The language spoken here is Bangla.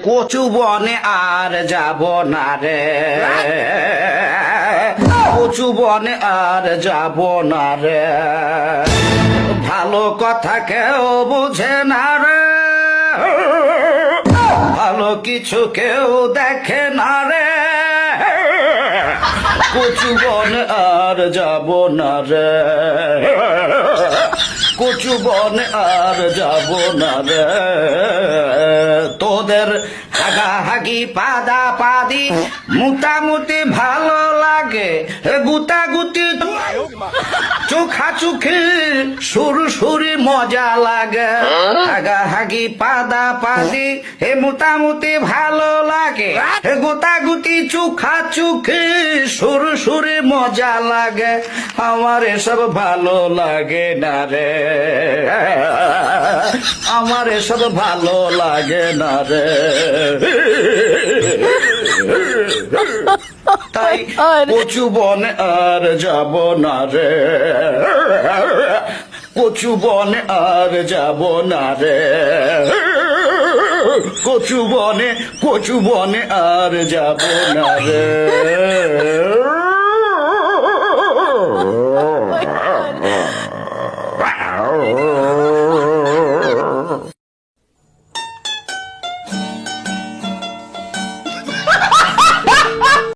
কচু বনে আর যাব না রে, কচু বনে আর যাব না রে, ভালো কথা কেউ বুঝে না রে, ভালো কিছু কেউ দেখে না রে, কচু বনে আর যাব না রে, কচু বনে আর যাব না রে, তোদের হাগাহাগি পাদা পাদি মুতামুতি ভালো লাগে, গুতাগুতি চোখা চোখে সুর সুরি মজা লাগে, হাগাহাগি পাদা পাদি হে মুতামুতি ভালো লাগে, গুতাগুতি চোখা চোখে সুর সুরি মজা লাগে, আমার এসব ভালো লাগে না রে, আমার এসব ভালো লাগে না রে, তাই কচু বনে আর যাব না রে, কচু বনে আর যাব না রে, কচু বনে আর যাব না রে।